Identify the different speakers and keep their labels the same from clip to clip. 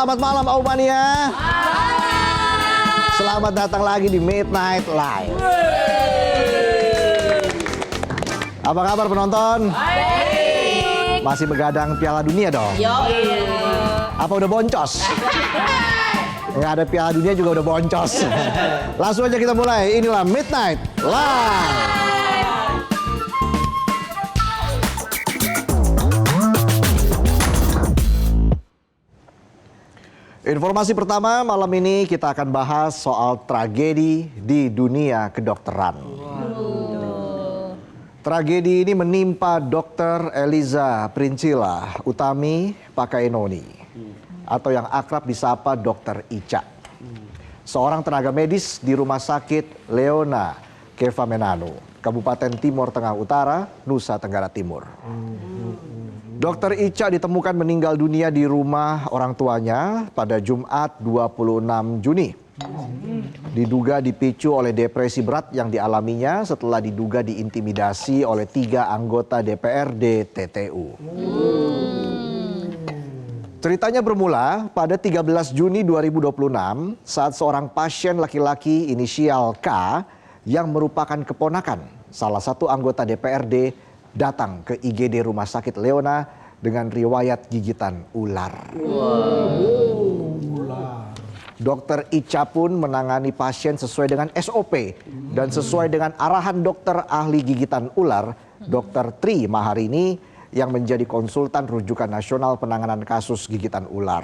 Speaker 1: Selamat malam Aumania. Selamat datang lagi di Midnight Live. Apa kabar penonton?
Speaker 2: Baik.
Speaker 1: Masih begadang Piala Dunia dong? Apa udah boncos? Nggak ada Piala Dunia juga udah boncos. Langsung aja kita mulai. Inilah Midnight Live. Informasi pertama malam ini kita akan bahas soal tragedi di dunia kedokteran. Tragedi ini menimpa Dr. Eliza Princila Utami Pakaenoni atau yang akrab disapa Dr. Ica. Seorang tenaga medis di Rumah Sakit Leona Kevamenanu, Kabupaten Timur Tengah Utara, Nusa Tenggara Timur. Dr. Ica ditemukan meninggal dunia di rumah orang tuanya pada Jumat 26 Juni. Diduga dipicu oleh depresi berat yang dialaminya setelah diduga diintimidasi oleh 3 anggota DPRD TTU. Ceritanya bermula pada 13 Juni 2026 saat seorang pasien laki-laki inisial K yang merupakan keponakan salah satu anggota DPRD datang ke IGD Rumah Sakit Leona dengan riwayat gigitan ular. Dokter Ica pun menangani pasien sesuai dengan SOP dan sesuai dengan arahan dokter ahli gigitan ular, Dr. Tri Maharini yang menjadi konsultan rujukan nasional penanganan kasus gigitan ular.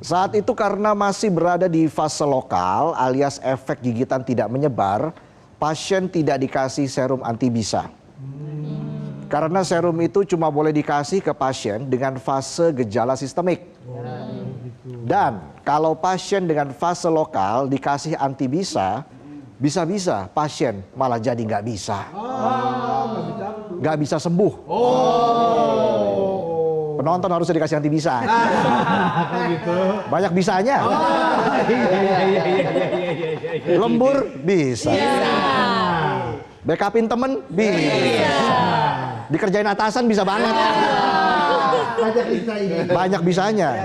Speaker 1: Saat itu karena masih berada di fase lokal alias efek gigitan tidak menyebar, pasien tidak dikasih serum antibisa. Karena serum itu cuma boleh dikasih ke pasien dengan fase gejala sistemik. Dan kalau pasien dengan fase lokal dikasih antibisa, bisa-bisa pasien malah jadi nggak bisa. Nggak bisa sembuh. Penonton harusnya dikasih antibisa. Banyak bisanya. Lembur bisa. Backupin temen bisa. Dikerjain atasan bisa banget. Banyak bisanya.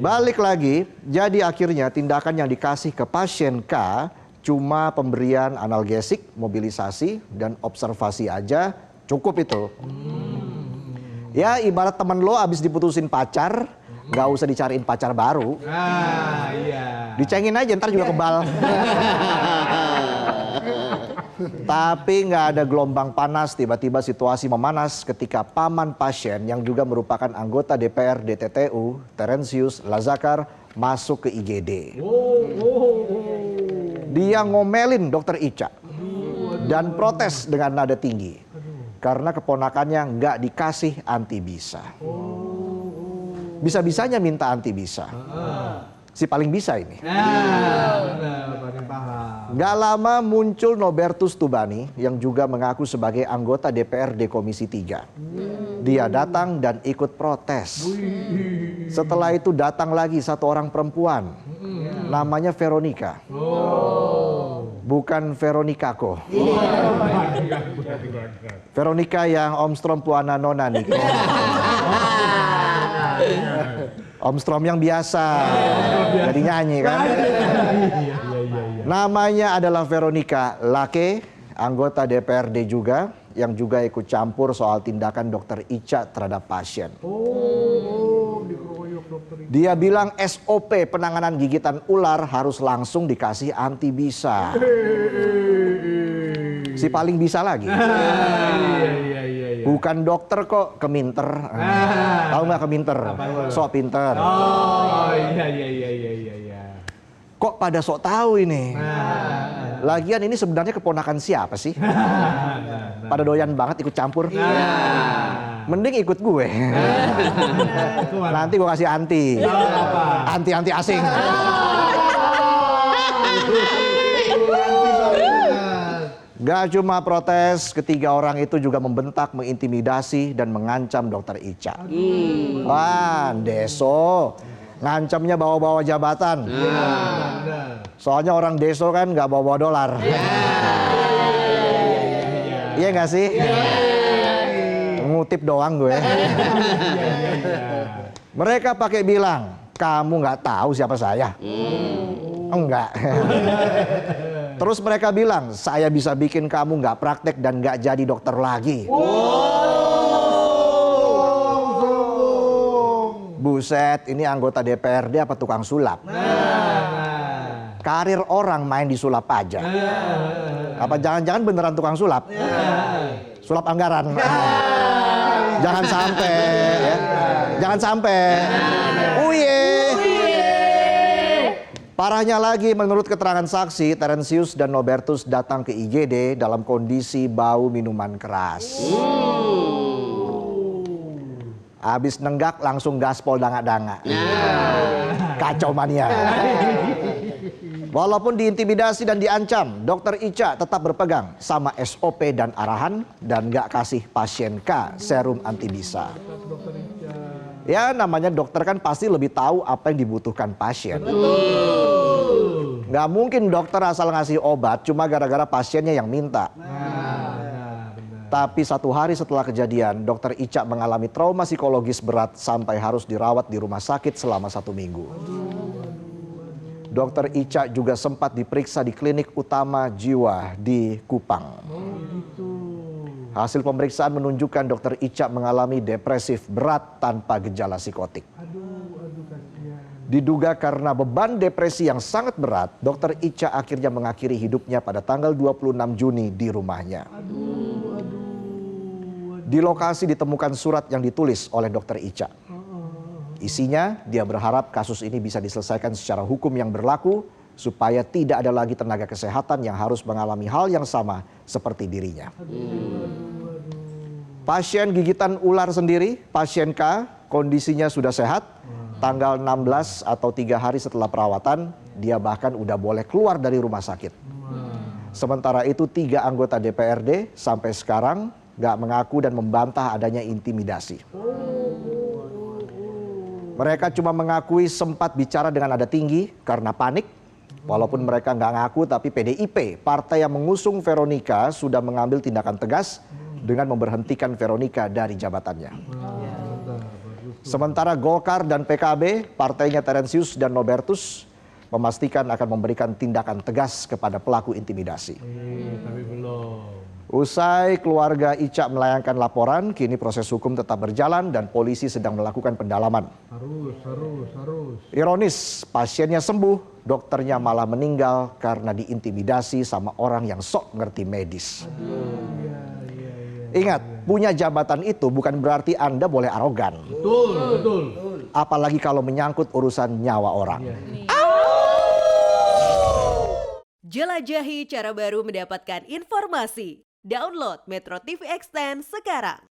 Speaker 1: Balik lagi, jadi akhirnya tindakan yang dikasih ke pasien K cuma pemberian analgesik, mobilisasi, dan observasi aja cukup itu. Ya ibarat temen lo abis diputusin pacar, nggak usah dicariin pacar baru. Dicengin aja ntar juga kebal. Tapi nggak ada gelombang panas, tiba-tiba situasi memanas ketika paman pasien yang juga merupakan anggota DPRD TTU, Terensius Lazakar, masuk ke IGD. Dia ngomelin Dokter Ica dan protes dengan nada tinggi karena keponakannya nggak dikasih antibisa. Bisa-bisanya minta antibisa. Si paling bisa ini. Gak lama muncul Nobertus Tubani yang juga mengaku sebagai anggota DPRD Komisi 3. Dia datang dan ikut protes. Setelah itu datang lagi satu orang perempuan. Namanya Veronica. Bukan Veronica kok. Veronica yang Om Strom Puana Nona nih. Om Strom yang biasa. Jadi nyanyi kan. Namanya adalah Veronica Lake, anggota DPRD juga, yang juga ikut campur soal tindakan Dokter Ica terhadap pasien. Dia bilang SOP penanganan gigitan ular harus langsung dikasih antibisa. Si paling bisa lagi. Bukan dokter kok, keminter. Tahu nggak keminter? Sok pinter. Kok pada sok tahu ini? Lagian ini sebenarnya keponakan siapa sih? Pada doyan banget ikut campur. Mending ikut gue. Nanti gue kasih anti. Anti asing. Gak cuma protes, ketiga orang itu juga membentak, mengintimidasi, dan mengancam Dokter Ica. Wah, deso. Ngancamnya bawa-bawa jabatan. Soalnya orang deso kan nggak bawa-bawa dolar. Iya nggak sih? Ngutip doang gue. Mereka pakai bilang, kamu nggak tahu siapa saya? Enggak. Terus mereka bilang, saya bisa bikin kamu nggak praktek dan nggak jadi dokter lagi. Buset, ini anggota DPRD apa tukang sulap? Karir orang main di sulap aja. Apa jangan-jangan beneran tukang sulap? Sulap anggaran. Jangan sampai ya. Jangan sampai. Uye. Parahnya lagi, menurut keterangan saksi, Terensius dan Nobertus datang ke IGD dalam kondisi bau minuman keras. Habis nenggak langsung gaspol danga-danga. Kacau mania. Walaupun diintimidasi dan diancam, Dokter Ica tetap berpegang sama SOP dan arahan dan gak kasih pasien K serum antibisa. Ya namanya dokter kan pasti lebih tahu apa yang dibutuhkan pasien. Gak mungkin dokter asal ngasih obat cuma gara-gara pasiennya yang minta. Tapi 1 hari setelah kejadian, Dokter Ica mengalami trauma psikologis berat sampai harus dirawat di rumah sakit selama 1 minggu. Dokter Ica juga sempat diperiksa di klinik utama jiwa di Kupang. Hasil pemeriksaan menunjukkan Dokter Ica mengalami depresif berat tanpa gejala psikotik. Diduga karena beban depresi yang sangat berat, Dokter Ica akhirnya mengakhiri hidupnya pada tanggal 26 Juni di rumahnya. Di lokasi ditemukan surat yang ditulis oleh Dokter Ica. Isinya, dia berharap kasus ini bisa diselesaikan secara hukum yang berlaku supaya tidak ada lagi tenaga kesehatan yang harus mengalami hal yang sama seperti dirinya. Pasien gigitan ular sendiri, pasien K, kondisinya sudah sehat. Tanggal 16 atau 3 hari setelah perawatan, dia bahkan udah boleh keluar dari rumah sakit. Sementara itu 3 anggota DPRD sampai sekarang gak mengaku dan membantah adanya intimidasi. Mereka cuma mengakui sempat bicara dengan nada tinggi karena panik. Walaupun mereka nggak ngaku, tapi PDIP, partai yang mengusung Veronica, sudah mengambil tindakan tegas dengan memberhentikan Veronica dari jabatannya. Sementara Golkar dan PKB, partainya Terensius dan Nobertus, memastikan akan memberikan tindakan tegas kepada pelaku intimidasi.
Speaker 3: Tapi belum.
Speaker 1: Usai keluarga Ica melayangkan laporan, kini proses hukum tetap berjalan dan polisi sedang melakukan pendalaman.
Speaker 3: Harus.
Speaker 1: Ironis, pasiennya sembuh, dokternya malah meninggal karena diintimidasi sama orang yang sok ngerti medis. Ingat, punya jabatan itu bukan berarti Anda boleh arogan.
Speaker 3: Betul.
Speaker 1: Apalagi kalau menyangkut urusan nyawa orang.
Speaker 2: Jelajahi cara baru mendapatkan informasi. Download Metro TV Extend sekarang.